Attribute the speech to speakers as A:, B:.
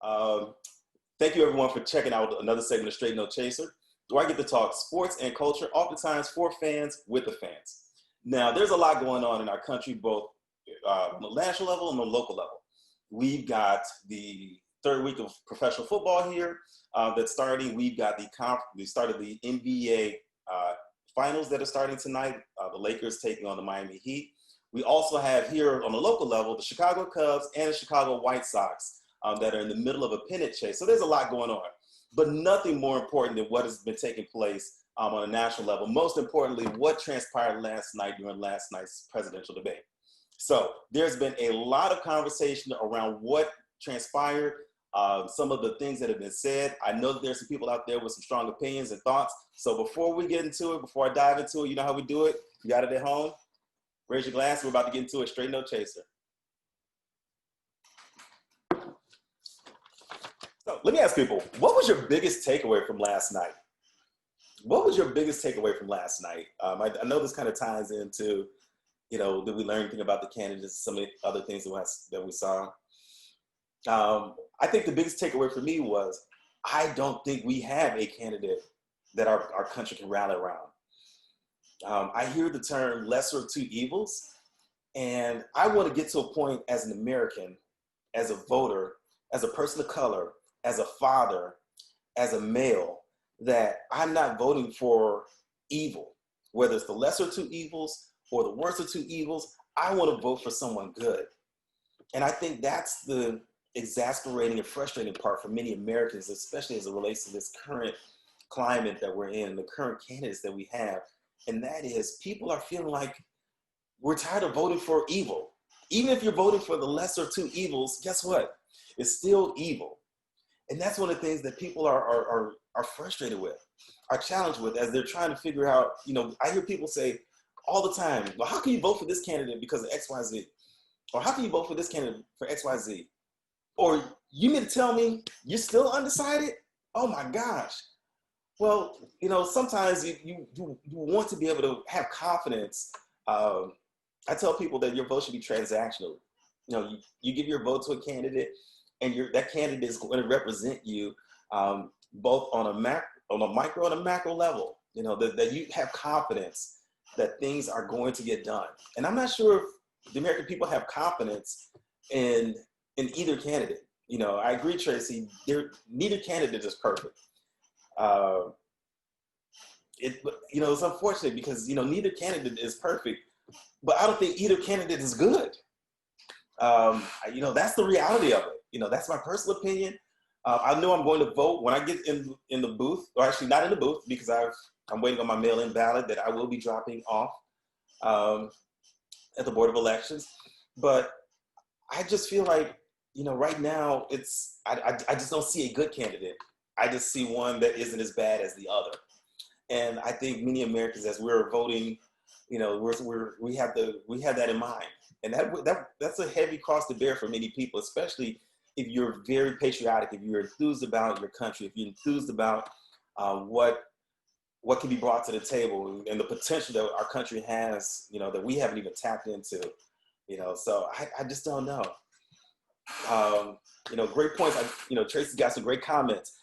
A: Um, Thank you everyone for checking out another segment of Straight No Chaser, where I get to talk sports and culture, oftentimes for fans, with the fans. Now, there's a lot going on in our country, both on the national level and the local level. We've got the third week of professional football here that's starting. We've got the start of the NBA finals that are starting tonight. The Lakers taking on the Miami Heat. We also have here on the local level, the Chicago Cubs and the Chicago White Sox that are in the middle of a pennant chase. So there's a lot going on, but nothing more important than what has been taking place on a national level. Most importantly, what transpired last night during last night's presidential debate. So there's been a lot of conversation around what transpired, some of the things that have been said. I know that there's some people out there with some strong opinions and thoughts. So before we get into it, before I dive into it, you know how we do it? You got it at home? Raise your glass. We're about to get into it. Straight No Chaser. So let me ask people, what was your biggest takeaway from last night? What was your biggest takeaway from last night? I know this kind of ties into, you know, did we learn anything about the candidates, some of the other things that we saw? I think the biggest takeaway for me was, I don't think we have a candidate that our country can rally around. I hear the term lesser of two evils, and I want to get to a point as an American, as a voter, as a person of color, as a father, as a male, that I'm not voting for evil, whether it's the lesser of two evils or the worst of two evils. I want to vote for someone good. And I think that's the exasperating and frustrating part for many Americans, especially as it relates to this current climate that we're in, the current candidates that we have. And that is, people are feeling like we're tired of voting for evil. Even if you're voting for the lesser of two evils, guess what? It's still evil. And that's one of the things that people are frustrated with, are challenged with, as they're trying to figure out, you know, I hear people say all the time, well, how can you vote for this candidate because of X, Y, Z? Or how can you vote for this candidate for X, Y, Z? Or you mean to tell me you're still undecided? Oh my gosh. Well, you know, sometimes you want to be able to have confidence. I tell people that your vote should be transactional. You know, you give your vote to a candidate, and that candidate is going to represent you both on a micro and a macro level. You know, that you have confidence that things are going to get done. And I'm not sure if the American people have confidence in either candidate. You know, I agree, Tracy. Neither candidate is perfect. You know, it's unfortunate because, you know, neither candidate is perfect, but I don't think either candidate is good. You know, that's the reality of it. You know, that's my personal opinion. I know I'm going to vote when I get in the booth, or actually not in the booth because I'm waiting on my mail-in ballot that I will be dropping off at the Board of Elections. But I just feel like, you know, right now I just don't see a good candidate. I just see one that isn't as bad as the other. And I think many Americans, as we're voting, you know, we have that in mind. And that's a heavy cross to bear for many people, especially if you're very patriotic, if you're enthused about your country, if you're enthused about what can be brought to the table and the potential that our country has, you know, that we haven't even tapped into, you know. So I just don't know. You know, great points. You know, Tracy got some great comments.